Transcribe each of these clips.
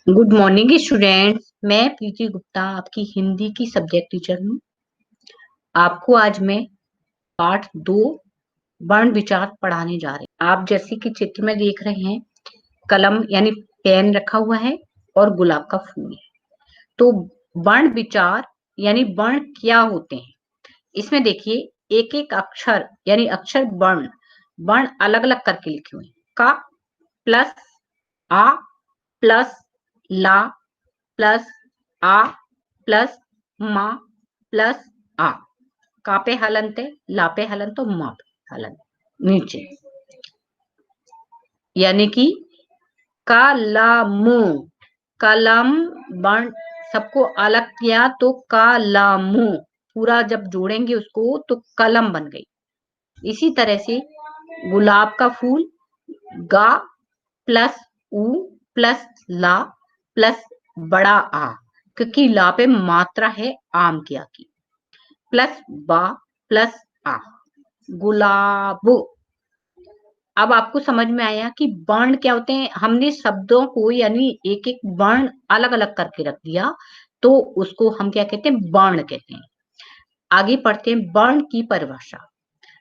Good morning students. मैं प्रीति गुप्ता आपकी हिंदी की सब्जेक्ट टीचर हूँ। आपको आज मैं पाठ 2 वर्ण विचार पढ़ाने जा रहे हैं। आप जैसे कि चित्र में देख रहे हैं, कलम यानी पेन रखा हुआ है और गुलाब का फूल है। तो वर्ण विचार यानी वर्ण क्या होते हैं, इसमें देखिए एक एक अक्षर यानी अक्षर वर्ण वर्ण अलग अलग करके लिखे हुए हैं। का प्लस आ प्लस ला प्लस आ प्लस मा प्लस आ। का पे हलंत है, ला पे हलंत तो मा पे हलंत नीचे, यानी कि कलमु कलम बन सबको अलग किया तो कलमु पूरा जब जोड़ेंगे उसको तो कलम बन गई। इसी तरह से गुलाब का फूल गा प्लस उ प्लस ला प्लस बड़ा आ, क्योंकि ला पे मात्रा है आम की आ की, प्लस बा प्लस आ गुलाब। अब आपको समझ में आया कि वर्ण क्या होते हैं। हमने शब्दों को यानी एक एक वर्ण अलग अलग करके रख दिया तो उसको हम क्या कहते हैं, वर्ण कहते हैं। आगे पढ़ते हैं वर्ण की परिभाषा।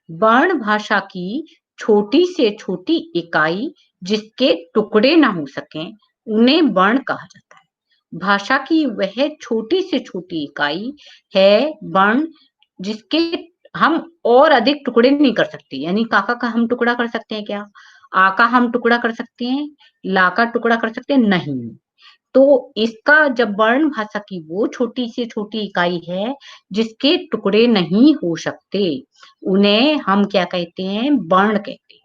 वर्ण भाषा की छोटी से छोटी इकाई जिसके टुकड़े ना हो सकें उन्हें वर्ण कहा जाता है। भाषा की वह छोटी से छोटी इकाई है वर्ण जिसके हम और अधिक टुकड़े नहीं कर सकते। यानी काका का हम टुकड़ा कर सकते हैं क्या? आ का हम टुकड़ा कर सकते हैं? ला का टुकड़ा कर सकते हैं? नहीं। तो इसका जब वर्ण भाषा की वो छोटी से छोटी इकाई है जिसके टुकड़े नहीं हो सकते उन्हें हम क्या कहते हैं, वर्ण कहते हैं।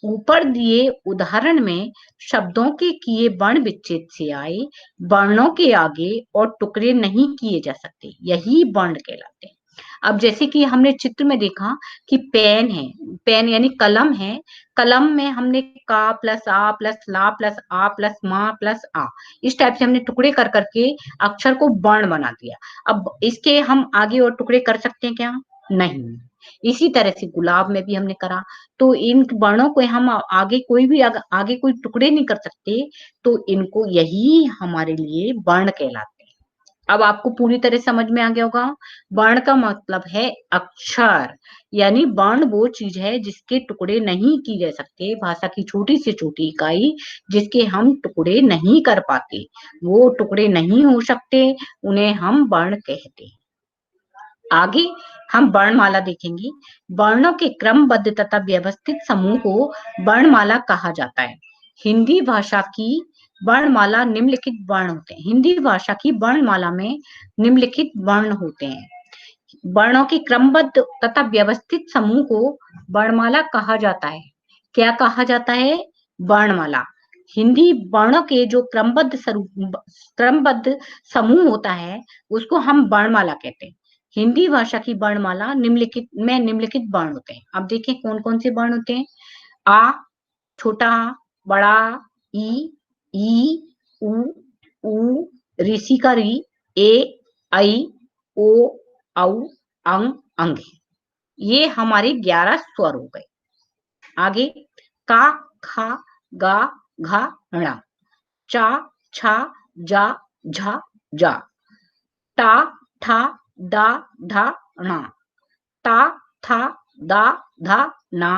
ऊपर दिए उदाहरण में शब्दों के किए वर्ण विच्छेद से आए वर्णों के आगे और टुकड़े नहीं किए जा सकते, यही वर्ण कहलाते हैं। अब जैसे कि हमने चित्र में देखा कि पेन है, पेन यानी कलम है, कलम में हमने का प्लस आ प्लस ला प्लस आ प्लस मा प्लस आ इस टाइप से हमने टुकड़े कर करके अक्षर को वर्ण बना दिया। अब इसके हम आगे और टुकड़े कर सकते हैं क्या? नहीं। इसी तरह से गुलाब में भी हमने करा, तो इन वर्णों को हम आगे कोई भी आगे कोई टुकड़े नहीं कर सकते, तो इनको यही हमारे लिए वर्ण कहलाते हैं। अब आपको पूरी तरह समझ में आ गया होगा। वर्ण का मतलब है अक्षर, यानी वर्ण वो चीज है जिसके टुकड़े नहीं किए जा सकते। भाषा की छोटी से छोटी इकाई जिसके हम टुकड़े नहीं कर पाते, वो टुकड़े नहीं हो सकते, उन्हें हम वर्ण कहते हैं। आगे हम वर्णमाला देखेंगे। वर्णों के क्रमबद्ध तथा व्यवस्थित समूह को वर्णमाला कहा जाता है। हिंदी भाषा की वर्णमाला निम्नलिखित वर्ण होते हैं। हिंदी भाषा की वर्णमाला में निम्नलिखित वर्ण होते हैं। वर्णों के क्रमबद्ध तथा व्यवस्थित समूह को वर्णमाला कहा जाता है। क्या कहा जाता है? वर्णमाला। हिंदी वर्णों के जो क्रमबद्ध समूह होता है उसको हम वर्णमाला कहते हैं। हिंदी भाषा की वर्णमाला निम्नलिखित वर्ण होते हैं। अब देखें कौन कौन से वर्ण होते हैं। आ, छोटा आ, बड़ा ई, उ, ऋषि का री, ए, ऐ, ओ, औ, अंग, अंग। ये हमारे 11 स्वर हो गए। आगे का, खा, गा, घा, णा, चा, छा, जा, झा, जा, टा, ठा, डा, ढा, णा, ता, था, दा, धा, ना,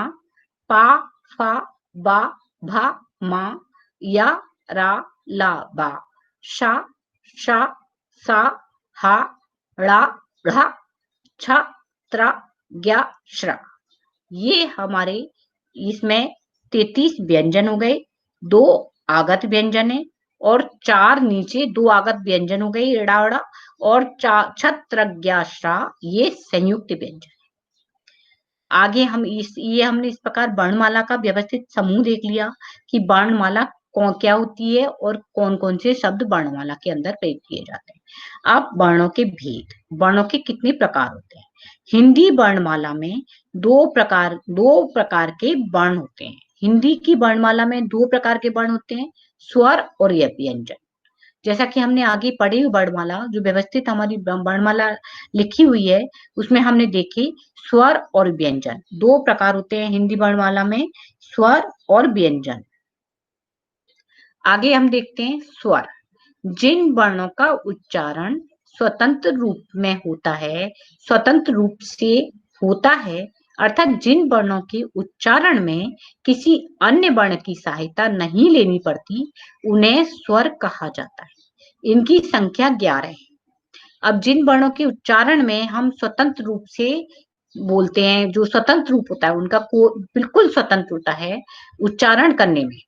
पा, फा, बा, भा, मा, या, रा, ला, बा, शा, शा, सा, हा, ड़ा, ढ़ा, छ, त्रा, ज्ञा, श्रा। ये हमारे इसमें 33 व्यंजन हो गए। 2 आगत व्यंजन है और 4 नीचे 2 आगत व्यंजन हो गए, ड़ा ड़ा, और छत्र ज्ञा श्रा ये संयुक्त व्यंजन। आगे हमने इस प्रकार वर्णमाला का व्यवस्थित समूह देख लिया कि वर्णमाला कौन क्या होती है और कौन कौन से शब्द वर्णमाला के अंदर प्रयोग किए जाते हैं। अब वर्णों के भेद, वर्णों के कितने प्रकार होते हैं। हिंदी वर्णमाला में दो प्रकार के वर्ण होते हैं। हिंदी की वर्णमाला में 2 प्रकार के वर्ण होते हैं, स्वर और व्यंजन। जैसा कि हमने आगे पढ़ी वर्णमाला, जो व्यवस्थित हमारी वर्णमाला लिखी हुई है उसमें हमने देखे स्वर और व्यंजन 2 प्रकार होते हैं हिंदी वर्णमाला में, स्वर और व्यंजन। आगे हम देखते हैं स्वर। जिन वर्णों का उच्चारण स्वतंत्र रूप में होता है, स्वतंत्र रूप से होता है, अर्थात जिन वर्णों के उच्चारण में किसी अन्य वर्ण की सहायता नहीं लेनी पड़ती, उन्हें स्वर कहा जाता है। इनकी संख्या 11 है। अब जिन वर्णों के उच्चारण में हम स्वतंत्र रूप से बोलते हैं, जो स्वतंत्र रूप होता है उनका बिल्कुल स्वतंत्र होता है उच्चारण करने में,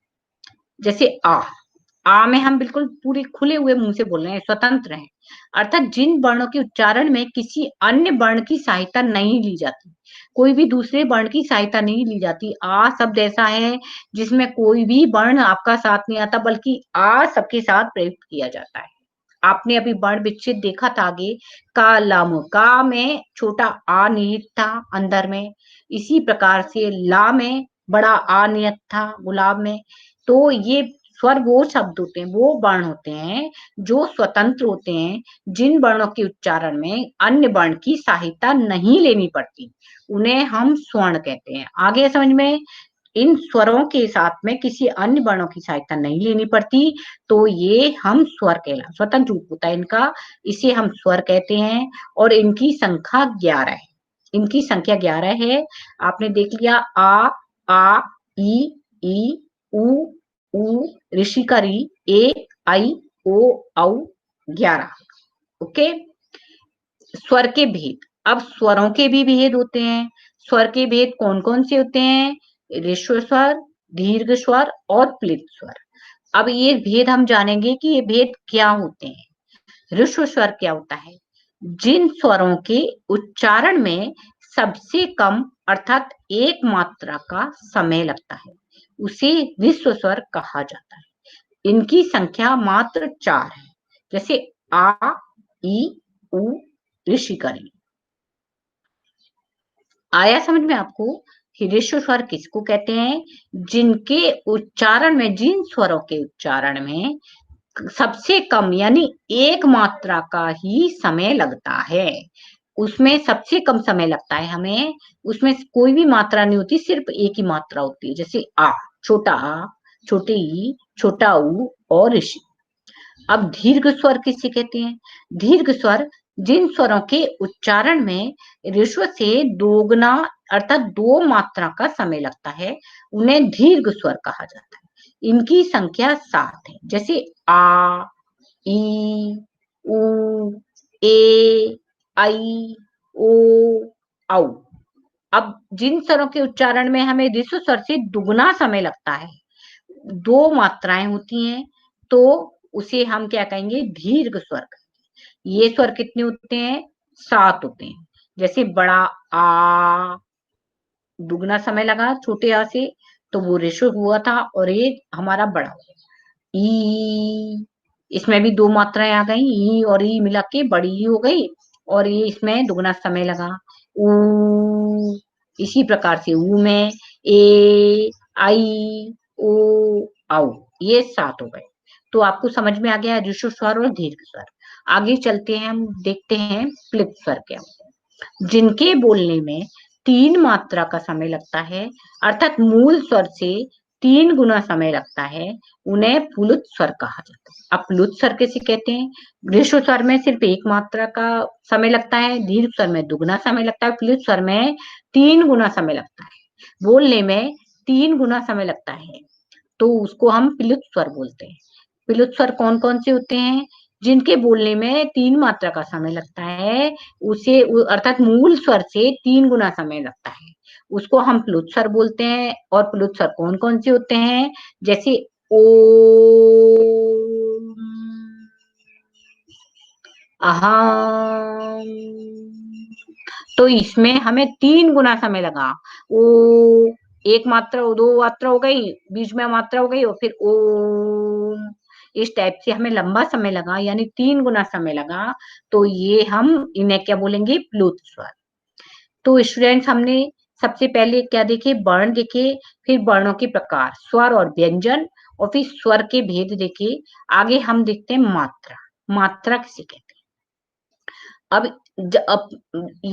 जैसे आ में हम बिल्कुल पूरे खुले हुए मुंह से बोल रहे हैं, स्वतंत्र हैं। अर्थात जिन वर्णों के उच्चारण में किसी अन्य वर्ण की सहायता नहीं ली जाती, कोई भी दूसरे वर्ण की सहायता नहीं ली जाती। आ शब्द ऐसा है जिसमें कोई भी वर्ण आपका साथ नहीं आता, बल्कि आ सबके साथ प्रयुक्त किया जाता है। आपने अभी वर्ण विच्छेद देखा था आगे, का लम, का में छोटा आ निहित था अंदर में, इसी प्रकार से ला में बड़ा आ निहित था गुलाब में। तो ये स्वर वो शब्द होते हैं, वो वर्ण होते हैं जो स्वतंत्र होते हैं, जिन वर्णों के उच्चारण में अन्य वर्ण की सहायता नहीं लेनी पड़ती, उन्हें हम स्वर्ण कहते हैं। आगे समझ में, इन स्वरों के साथ में किसी अन्य वर्णों की सहायता नहीं लेनी पड़ती, तो ये हम स्वर कहला, स्वतंत्र रूप होता है इनका, इसे हम स्वर कहते हैं। और इनकी संख्या 11 है। इनकी संख्या 11 है। आपने देख लिया, आ, ई, उ, ऋषि का री, ए, आई, ओ, औ, 11। ओके। स्वर के भेद, अब स्वरों के भी भेद होते हैं। स्वर के भेद कौन कौन से होते हैं? ऋस्व स्वर, दीर्घ स्वर और प्लित स्वर। अब ये भेद हम जानेंगे कि ये भेद क्या होते हैं। ऋस्व स्वर क्या होता है? जिन स्वरों के उच्चारण में सबसे कम अर्थात एक मात्रा का समय लगता है, उसे ऋस्व स्वर कहा जाता है। इनकी संख्या मात्र 4 है, जैसे आ, ई, उ, ऋषि का री। आया समझ में आपको कि ऋस्व स्वर किसको कहते हैं? जिनके उच्चारण में, जिन स्वरों के उच्चारण में सबसे कम यानी एक मात्रा का ही समय लगता है, उसमें सबसे कम समय लगता है हमें, उसमें कोई भी मात्रा नहीं होती, सिर्फ एक ही मात्रा होती है, जैसे छोटा आ, छोटे ई, छोटा ऊ और ऋषि। अब दीर्घ स्वर किसे कहते हैं? दीर्घ स्वर जिन स्वरों के उच्चारण में ऋस्व से दोगुना अर्थात 2 मात्रा का समय लगता है, उन्हें दीर्घ स्वर कहा जाता है। इनकी संख्या 7 है, जैसे आ, ई, उ, ए, आई, ओ, औ। अब जिन स्वरों के उच्चारण में हमें ऋस्व स्वर से दुगुना समय लगता है, 2 मात्राएं होती हैं, तो उसे हम क्या कहेंगे? दीर्घ स्वर। ये स्वर कितने होते हैं? 7 होते हैं। जैसे बड़ा आ, दुगना समय लगा छोटे आ से, तो वो ऋस्व हुआ था और ये हमारा बड़ा हो गया। ई, इसमें भी 2 मात्राएं आ गई, ई और ई मिला के बड़ी ई हो गई, और ये इसमें दुगना समय लगा। ऊ, इसी प्रकार से ऊ में ए, आई, ओ, औ, ये 7 हो गए। तो आपको समझ में आ गया ऋस्व स्वर और दीर्घ स्वर। आगे चलते हैं, हम देखते हैं प्लित स्वर क्या होता है। जिनके बोलने में 3 मात्रा का समय लगता है, अर्थात मूल स्वर से 3 गुना समय लगता है, उन्हें प्लुत स्वर कहा जाता है। अब प्लुत स्वर किसे कहते हैं? ऋस्व स्वर में सिर्फ 1 मात्रा का समय लगता है, दीर्घ स्वर में दुगना समय लगता है, प्लुत स्वर में 3 गुना समय लगता है। बोलने में 3 गुना समय लगता है, तो उसको हम प्लुत स्वर बोलते हैं। प्लुत स्वर कौन कौन से होते हैं? जिनके बोलने में 3 मात्रा का समय लगता है, उसे अर्थात मूल स्वर से 3 गुना समय लगता है, उसको हम प्लुत स्वर बोलते हैं। और प्लुत स्वर कौन कौन से होते हैं? जैसे ओ, अहम, तो इसमें हमें 3 गुना समय लगा। ओ, एक मात्रा, 2 मात्रा हो गई, बीच में मात्रा हो गई, और फिर ओम, इस टाइप से हमें लंबा समय लगा, यानी 3 गुना समय लगा। तो ये हम इन्हें क्या बोलेंगे? प्लुत स्वर। तो स्टूडेंट्स, हमने सबसे पहले क्या देखे? वर्ण देखे, फिर वर्णों के प्रकार, स्वर और व्यंजन, और फिर स्वर के भेद देखे। आगे हम देखते हैं मात्रा। मात्रा किसे कहते हैं? अब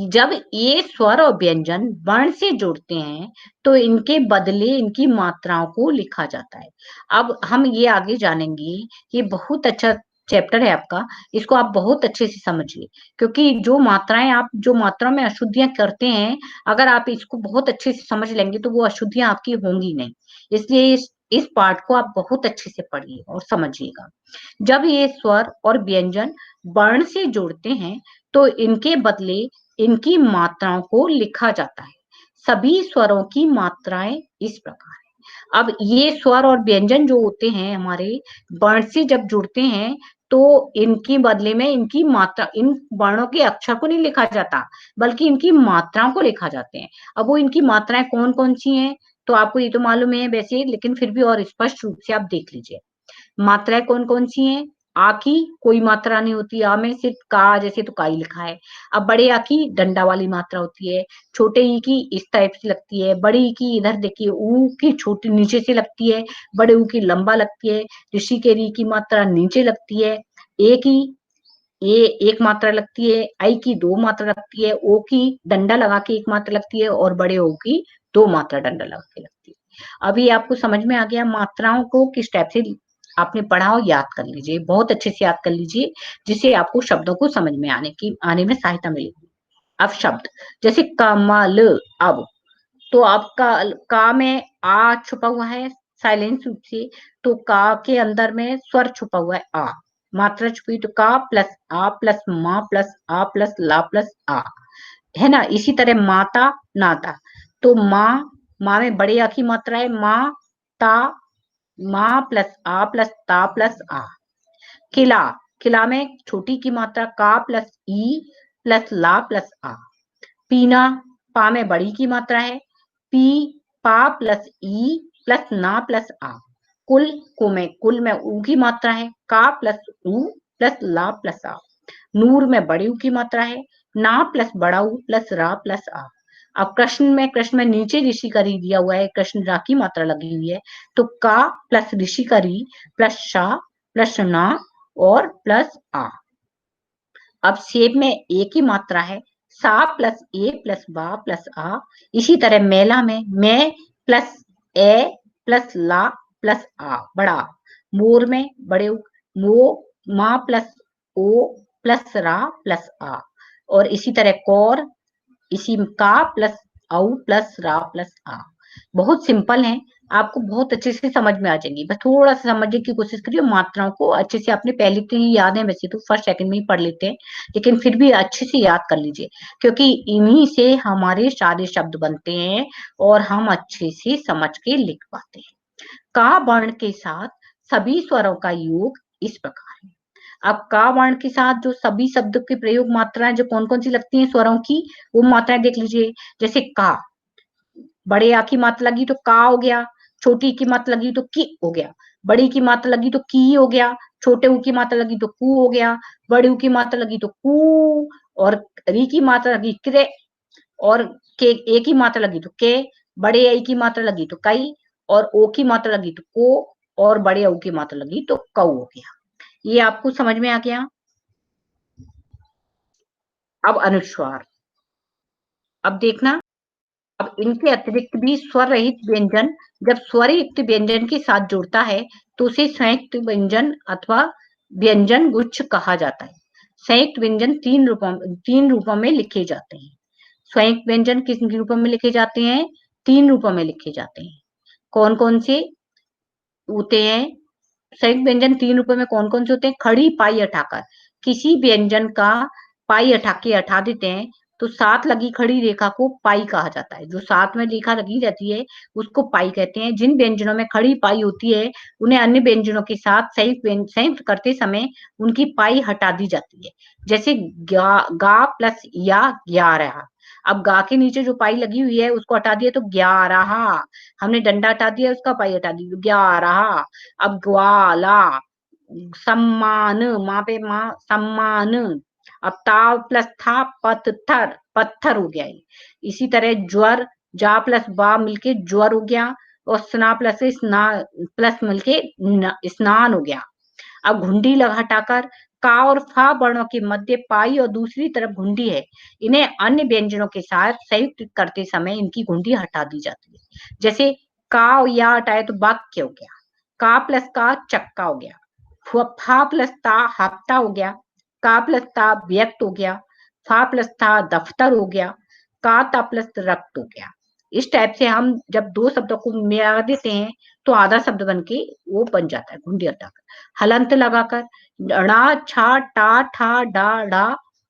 जब ये स्वर और व्यंजन वर्ण से जुड़ते हैं, तो इनके बदले इनकी मात्राओं को लिखा जाता है। अब हम ये आगे जानेंगे, ये बहुत अच्छा चैप्टर है आपका, इसको आप बहुत अच्छे से समझिए, क्योंकि जो मात्रा में अशुद्धियाँ करते हैं, अगर आप इसको बहुत अच्छे से समझ लेंगे तो वो अशुद्धियाँ आपकी होंगी नहीं। इसलिए इस पार्ट को आप बहुत अच्छे से पढ़िए और समझिएगा। जब ये स्वर और व्यंजन वर्ण से जुड़ते हैं, तो इनके बदले इनकी मात्राओं को लिखा जाता है। सभी स्वरों की मात्राएँ इस प्रकार हैं। अब ये स्वर और व्यंजन जो होते हैं हमारे, वर्ण से जब जुड़ते हैं, तो इनके बदले में इनकी मात्रा, इन वर्णों के अक्षर को नहीं लिखा जाता, बल्कि इनकी मात्राओं को लिखा जाते हैं। अब वो इनकी मात्राएँ कौन-कौन सी हैं, तो आपको ये तो मालूम है वैसे, लेकिन फिर भी और स्पष्ट रूप से आप देख लीजिए। मात्राएँ कौन-कौन सी हैं? आ की कोई मात्रा नहीं होती, आ में सिर्फ का, जैसे तो का ही लिखा है। अब बड़े आ की डंडा वाली मात्रा होती है, छोटे ई की इस टाइप से लगती है, बड़ी ई की इधर देखिए ऊ की छोटी नीचे से लगती है, बड़े ऊ की लंबा लगती है, ऋषि के री की मात्रा नीचे लगती है, ए की ये 1 मात्रा लगती है, आई की 2 मात्रा लगती है, ओ की डंडा लगा के 1 मात्रा लगती है और बड़े ओ की 2 मात्रा डंडा लगा के लगती है। अभी आपको समझ में आ गया मात्राओं को किस टाइप से आपने पढ़ा हो, याद कर लीजिए, बहुत अच्छे से याद कर लीजिए, जिससे आपको शब्दों को समझ में आने में सहायता मिलेगी। अब शब्द जैसे कमल, अब तो आपका का में आ छुपा हुआ है साइलेंस रूप से, तो का के अंदर में स्वर छुपा हुआ है आ, मात्रा छुपी तो का प्लस आ प्लस मा प्लस आ प्लस ला प्लस आ, है ना। इसी तरह माता नाता, तो माँ में बड़े आ की मात्रा है माँ, ता, माँ प्लस आ प्लस ता प्लस आ। किला, किला में छोटी की मात्रा का प्लस ई प्लस ला प्लस आ। पीना, पा में बड़ी की मात्रा है, पी पा प्लस ई प्लस ना प्लस आ। कुल, कुल में ऊ की मात्रा है, का प्लस ऊ प्लस ला प्लस आ। नूर में बड़ी ऊ की मात्रा है, ना प्लस बड़ा ऊ प्लस रा प्लस आ। अब कृष्ण में नीचे ऋषि का री दिया हुआ है, कृष्ण रा की मात्रा लगी हुई है, तो का प्लस ऋषि का री प्लस शा प्लस ना और प्लस आ। अब सेब में ए की मात्रा है, सा प्लस ए प्लस बा प्लस आ। इसी तरह मेला में मैं प्लस ए प्लस ला प्लस आ, बड़ा। मोर में बड़े उ, मो मा प्लस ओ प्लस रा प्लस आ। और इसी तरह कौर, इसी का प्लस औ प्लस रा प्लस आ। बहुत सिंपल है, आपको बहुत अच्छे से समझ में आ जाएंगी, बस थोड़ा सा समझने की कोशिश करिए। मात्राओं को अच्छे से आपने पहले तो ही याद है, वैसे तो फर्स्ट सेकंड में ही पढ़ लेते हैं, लेकिन फिर भी अच्छे से याद कर लीजिए, क्योंकि इन्हीं से हमारे सारे शब्द बनते हैं और हम अच्छे से समझ के लिख पाते हैं। का वर्ण के साथ सभी स्वरों का योग इस प्रकार है। अब का वर्ण के साथ जो सभी शब्द के प्रयोग मात्राएं जो कौन-कौन सी लगती हैं स्वरों की, वो मात्राएं देख लीजिए। जैसे का, बड़े आ की मात्रा लगी तो का हो गया, छोटी की मात्रा लगी तो की हो गया, बड़ी की मात्रा लगी तो की हो गया, छोटे ऊ की मात्रा लगी तो कू हो गया, बड़ी ऊ की मात्रा लगी तो कू, और री की मात्रा लगी क्रे, और के ए की मात्रा लगी तो के, बड़े आई की मात्रा लगी तो कई, और ओ की मात्रा लगी तो को, और बड़े औ की मात्रा लगी तो कौ हो गया। ये आपको समझ में आ गया। अब अनुस्वार, अब देखना, अब इनके अतिरिक्त भी स्वर रहित व्यंजन जब स्वर युक्त व्यंजन के साथ जुड़ता है, तो उसे संयुक्त व्यंजन अथवा व्यंजन गुच्छ कहा जाता है। संयुक्त व्यंजन 3 रूपों में लिखे जाते हैं। संयुक्त व्यंजन किस रूपों में लिखे जाते हैं? 3 रूपों में लिखे जाते हैं। कौन-कौन से होते हैं? संयुक्त व्यंजन 3 रूपों में कौन-कौन से होते हैं? खड़ी पाई हटाकर, किसी व्यंजन का पाई हटा देते हैं, तो साथ लगी खड़ी रेखा को पाई कहा जाता है। जो साथ में रेखा लगी रहती है, उसको पाई कहते हैं। जिन व्यंजनों में खड़ी पाई होती है, उन्हें अन्य व्यंजनों के साथ संयुक्त करते समय उनकी पाई हटा दी जाती है। जैसे गा प्लस या 11। अब गा के नीचे जो पाई लगी हुई है, उसको हटा दिया तो 11। हमने डंडा हटा दिया, उसका पाई हटा दी तो 11। अब ग्वाला, सम्मान, माँ पे माँ, सम्मान। अब ताव प्लस था पत्थर, पत्थर हो गया ये। इसी तरह ज्वर, जा प्लस बा मिलके ज्वर हो गया, और स्ना प्लस स्ना प्लस मिलके स्नान हो गया। अब घुंडी हटाकर का और फा वर्णों के मध्य पाई और दूसरी तरफ घुंडी है। इन्हें अन्य व्यंजनों के साथ संयुक्त करते समय इनकी घुंडी हटा दी जाती है। जैसे का और या हटाए तो वाक्य हो गया, का प्लस का चक्का हो गया, फा प्लस ता हफ्ता हो गया, का प्लस ता व्यक्त हो गया, फा प्लस ता दफ्तर हो गया, का ता प्लस रक्त हो गया। इस टाइप से हम जब दो शब्दों को मिला देते हैं तो आधा शब्द बन के वो बन जाता है घुंडी हटाकर। हलंत लगाकर ड़ा छा टा ठा डा डा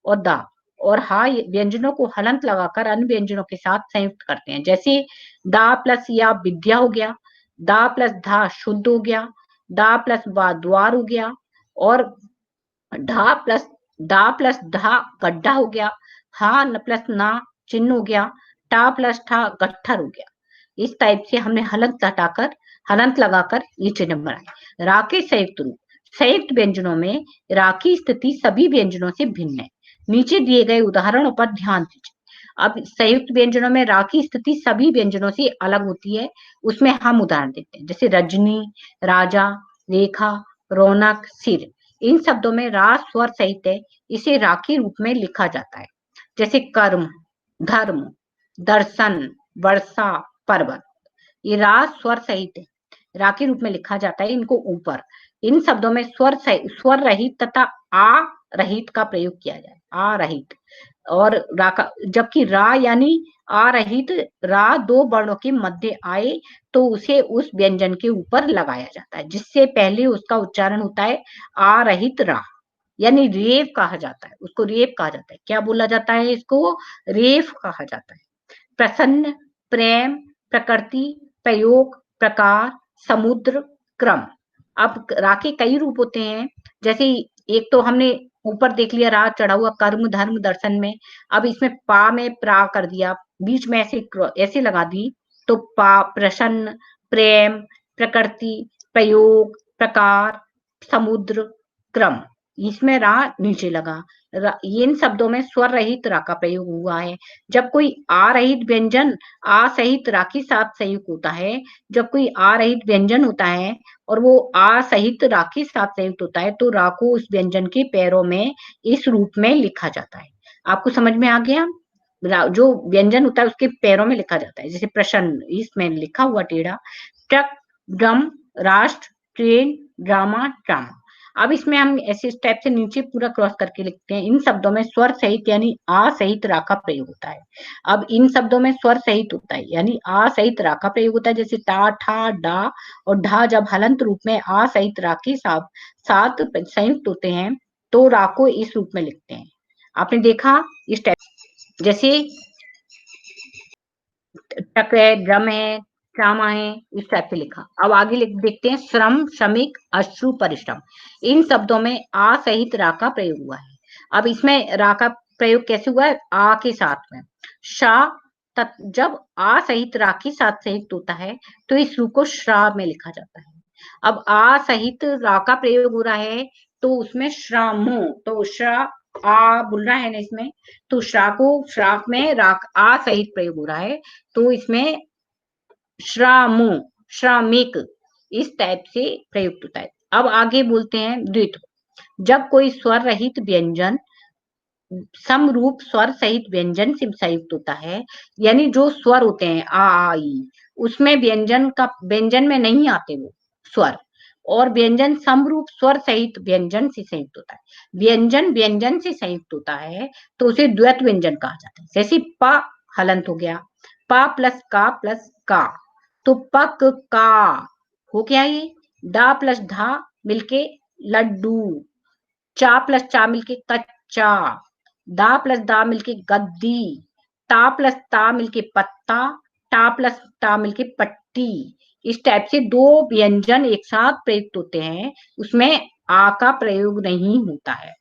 और दा और हा व्यंजनों को हलंत लगाकर अन्य व्यंजनों के साथ संयुक्त करते हैं। जैसे दा प्लस या विद्या हो गया, दा प्लस धा शुद्ध हो गया, दा प्लस बा द्वार हो गया और ढा प्लस डा प्लस धा गड्ढा हो गया, हा न प्लस ना चिन्ह हो गया, टा प्लस ठा गट्ठर हो गया। इस टाइप से हमने हलंत हटाकर हलंत लगाकर ये चिन्ह बनाए। रा के संयुक्त रूप, संयुक्त व्यंजनों में रा की स्थिति सभी व्यंजनों से भिन्न है। नीचे दिए गए उदाहरणों पर ध्यान दीजिए। अब संयुक्त व्यंजनों में रा की स्थिति सभी व्यंजनों से अलग होती है, उसमें हम उदाहरण देते हैं। जैसे रजनी, राजा, रेखा, रौनक, सिर। इन शब्दों में रा स्वर सहित है, इसे रा के रूप में लिखा जाता है। जैसे कर्म, धर्म, दर्शन, वर्षा, पर्वत। ये रा स्वर सहित है, रा के रूप में लिखा जाता है इनको ऊपर। इन शब्दों में स्वर रहित तथा आ रहित का प्रयोग किया जाए, आ रहित और रा का, जबकि रा यानी आ रहित रा दो वर्णों के मध्य आए तो उसे उस व्यंजन के ऊपर लगाया जाता है, जिससे पहले उसका उच्चारण होता है आ रहित रा, यानी रेव कहा जाता है, उसको रेव कहा जाता है। क्या बोला जाता है इसको? रेव कहा जाता है। प्रसन्न, प्रेम, प्रकृति, प्रयोग, प्रकार, समुद्र, क्रम। अब रा के कई रूप होते हैं, जैसे एक तो हमने ऊपर देख लिया रा चढ़ा हुआ कर्म, धर्म, दर्शन में। अब इसमें पा में प्रा कर दिया, बीच में ऐसे लगा दी तो पा प्रसन्न, प्रेम, प्रकृति, प्रयोग, प्रकार, समुद्र, क्रम। इसमें रा नीचे लगा। इन शब्दों में स्वर रहित रा का प्रयोग हुआ है। जब कोई आ रहित व्यंजन आ सहित रा के साथ संयुक्त होता है, जब कोई आ रहित व्यंजन होता है और वो आ सहित रा के साथ संयुक्त होता है तो रा को उस व्यंजन के पैरों में इस रूप में लिखा जाता है। आपको समझ में आ गया? जो व्यंजन होता है उसके पैरों में लिखा जाता है। जैसे प्रश्न इसमें लिखा हुआ टेढ़ा, ट्रक, ड्रम, राष्ट्र, ट्रेन, ड्रामा, ड्रामा। अब इसमें हम ऐसे स्टेप से नीचे पूरा क्रॉस करके लिखते हैं। इन शब्दों में स्वर सहित यानी आ सहित रा का प्रयोग होता है। अब इन शब्दों में स्वर सहित होता है यानी आ सहित रा का प्रयोग होता है। जैसे टा, ठा, डा और ढा जब हलंत रूप में आ सहित रा के साथ संयुक्त होते हैं तो रा को इस रूप में लिखते हैं। आपने देखा इस टाइप, जैसे टक है, ड्रम है, ट्रामा है, इस टाइप से लिखा। अब आगे देखते हैं श्रम, श्रमिक, अश्रु, परिश्रम। इन शब्दों में आ सहित रा का प्रयोग हुआ है। अब इसमें रा का प्रयोग कैसे हुआ है? आ के साथ में शा, जब आ सहित रा के साथ संयुक्त होता है तो इस रू को श्रा में लिखा जाता है। अब आ सहित रा का प्रयोग हो रहा है तो उसमें श्रामो, तो श्रा आ बोल रहा है ना इसमें, तो श्रा को श्राप में राक आ सहित प्रयोग हो रहा है तो इसमें श्रामो, श्रामिक, इस टाइप से प्रयुक्त होता है। अब आगे बोलते हैं द्वित्व। जब कोई स्वर रहित व्यंजन समरूप स्वर सहित व्यंजन से संयुक्त होता है, यानी जो स्वर होते हैं आ ई, उसमें व्यंजन में नहीं आते वो स्वर, और व्यंजन समरूप स्वर सहित व्यंजन से संयुक्त होता है। व्यंजन व्यंजन से संयुक्त होता है तो उसे द्वैत व्यंजन कहा जाता है। जैसे प हलंत हो गया, पा प्लस का, तो पक का हो गया ये। डा प्लस धा मिलके लड्डू, चा प्लस चा मिलके कच्चा, दा प्लस दा मिलके गद्दी, ता प्लस ता मिलके पत्ता, टा प्लस टा मिलके पट्टी। इस टाइप से दो व्यंजन एक साथ प्रयुक्त होते हैं, उसमें आ का प्रयोग नहीं होता है,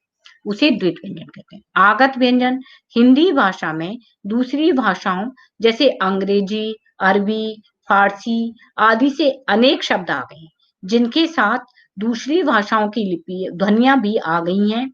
उसे द्वित व्यंजन कहते हैं। आगत व्यंजन, हिंदी भाषा में दूसरी भाषाओं जैसे अंग्रेजी, अरबी, फारसी आदि से अनेक शब्द आ गए हैं, जिनके साथ दूसरी भाषाओं की लिपि ध्वनियां भी आ गई हैं,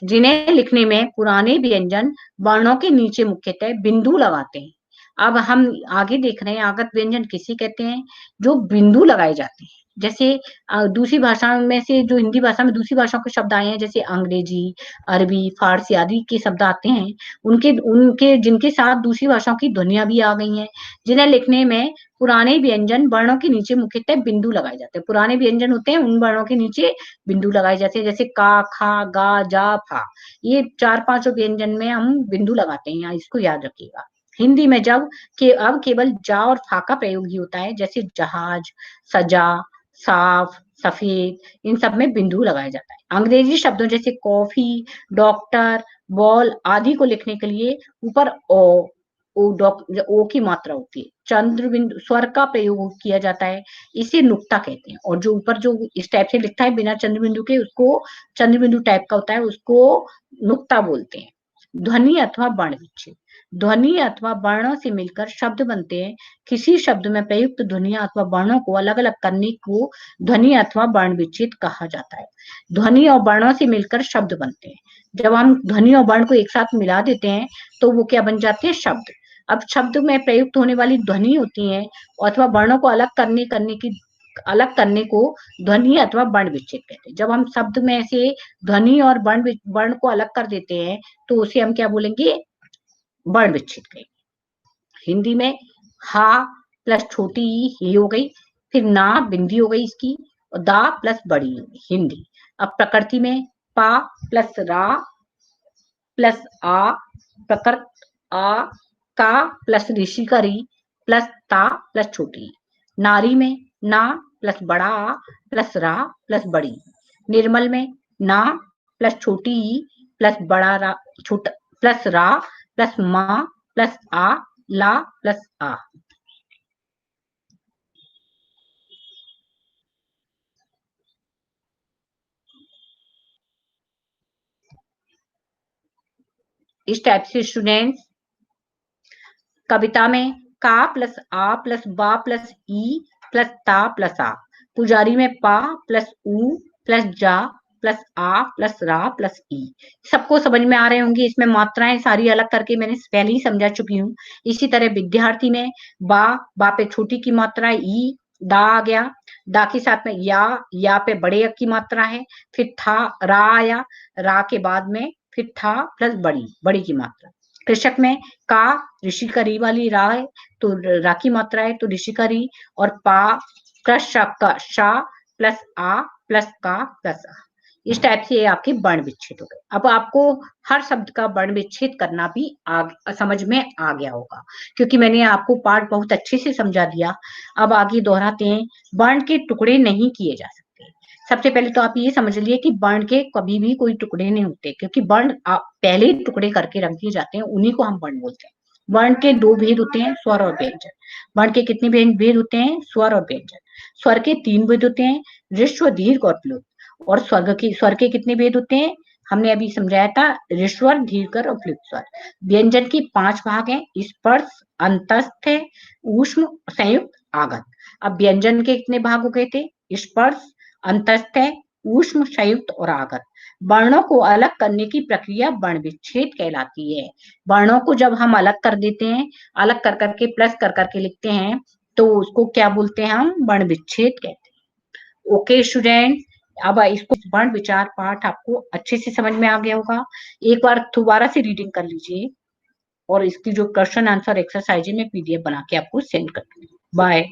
जिन्हें लिखने में पुराने व्यंजन वर्णों के नीचे मुख्यतः बिंदु लगाते हैं। अब हम आगे देख रहे हैं आगत व्यंजन किसे कहते हैं? जो बिंदु लगाए जाते हैं, जैसे दूसरी भाषा में से जो हिंदी भाषा में दूसरी भाषाओं के शब्द आए हैं, जैसे अंग्रेजी, अरबी, फारसी आदि के शब्द आते हैं, उनके उनके जिनके साथ दूसरी भाषाओं की ध्वनियाँ भी आ गई हैं, जिन्हें लिखने में पुराने व्यंजन वर्णों के नीचे मुख्यतः बिंदु लगाए जाते हैं। पुराने व्यंजन होते हैं, उन वर्णों के नीचे बिंदु लगाए जाते हैं, जैसे का, खा, गा, जा, फा। ये 4-5 व्यंजन में हम बिंदु लगाते हैं, इसको याद रखिएगा। हिंदी में अब केवल जा और फा का प्रयोग ही होता है, जैसे जहाज, सजा, साफ, सफेद, इन सब में बिंदु लगाया जाता है। अंग्रेजी शब्दों जैसे कॉफी, डॉक्टर, बॉल आदि को लिखने के लिए ऊपर ओ की मात्रा होती है। चंद्र बिंदु स्वर का प्रयोग किया जाता है, इसे नुक्ता कहते हैं। और जो ऊपर जो इस टाइप से लिखता है बिना चंद्र बिंदु के, उसको चंद्र बिंदु टाइप का होता है, उसको नुक्ता बोलते हैं। ध्वनि अथवा वर्ण विच्छेद, ध्वनि अथवा वर्णों से मिलकर शब्द बनते हैं। किसी शब्द में प्रयुक्त ध्वनियां अथवा वर्णों को अलग अलग करने को ध्वनि अथवा वर्ण विच्छेद कहा जाता है। ध्वनि और वर्णों से मिलकर शब्द बनते हैं। जब हम ध्वनि और वर्ण को एक साथ मिला देते हैं तो वो क्या बन जाते हैं? शब्द। अब शब्द में प्रयुक्त होने वाली ध्वनि होती है अथवा वर्णों को अलग करने को ध्वनि अथवा वर्ण विच्छेद कहते हैं। जब हम शब्द में से ध्वनि और वर्ण को अलग कर देते हैं तो उसे हम क्या बोलेंगे? वर्ण विच्छेद कहेंगे। हिंदी में हा प्लस छोटी ई ही हो गई, फिर ना बिंदी हो गई इसकी, और दा प्लस बड़ी हो गई हिंदी। अब प्रकृति में पा प्लस रा प्लस आ, प्रकृत आ, का प्लस ऋषि का री प्लस ता प्लस छोटी। नारी में ना प्लस बड़ा आ प्लस रा प्लस बड़ी। निर्मल में ना प्लस छोटी ई प्लस बड़ा रा छोटा प्लस रा प्लस मा प्लस आ ला प्लस आ। इस टाइप से स्टूडेंट्स कविता में का प्लस आ प्लस बा प्लस ई प्लस ता प्लस आ। पुजारी में पा प्लस ऊ प्लस जा प्लस आ प्लस रा प्लस ई। सबको समझ में आ रहे होंगे, इसमें मात्राएं सारी अलग करके मैंने पहले ही समझा चुकी हूँ। इसी तरह विद्यार्थी में बा पे छोटी की मात्रा ई, दा आ गया, दा के साथ में या पे बड़े की मात्रा है, फिर था रा आया, रा के बाद में फिर था प्लस बड़ी की मात्रा। कृषक में का ऋषि का री वाली रा है तो रा की मात्रा है तो ऋषि का री, और पा कृषक का शा प्लस आ प्लस का प्लस आ। इस टाइप से ये आपके वर्ण विच्छेद हो गए। अब आपको हर शब्द का वर्ण विच्छेद करना भी समझ में आ गया होगा, क्योंकि मैंने आपको पाठ बहुत अच्छे से समझा दिया। अब आगे दोहराते हैं। वर्ण के टुकड़े नहीं किए जा सकते। सबसे पहले तो आप ये समझ लिए कि वर्ण के कभी भी कोई टुकड़े नहीं होते, क्योंकि वर्ण पहले ही टुकड़े करके रख दिए जाते हैं, उन्हीं को हम वर्ण बोलते हैं। वर्ण के 2 भेद होते हैं, स्वर और व्यंजन। वर्ण के कितने भेद होते हैं? स्वर और व्यंजन। स्वर के 3 भेद होते हैं, ऋस्व, दीर्घ और प्लुत। और स्वर के कितने भेद होते हैं? हमने अभी समझाया था, ऋस्वर, दीर्घ और प्लुत स्वर। व्यंजन के 5 भाग हैं, स्पर्श, अंतस्थ, ऊष्म, संयुक्त, आगत। अब व्यंजन के कितने भाग हो गए थे? स्पर्श, अंतस्थ, ऊष्म, संयुक्त और आगत। वर्णों को अलग करने की प्रक्रिया वर्ण विच्छेद कहलाती है। वर्णों को जब हम अलग कर देते हैं, अलग कर करके प्लस कर करके लिखते हैं, तो उसको क्या बोलते हैं? हम वर्ण विच्छेद कहते हैं। ओके स्टूडेंट, अब इसको वर्ण विचार पाठ आपको अच्छे से समझ में आ गया होगा। एक बार दोबारा से रीडिंग कर लीजिए, और इसकी जो क्वेश्चन आंसर एक्सरसाइज है मैं पीडीएफ बना के आपको सेंड कर दूंगी। बाय।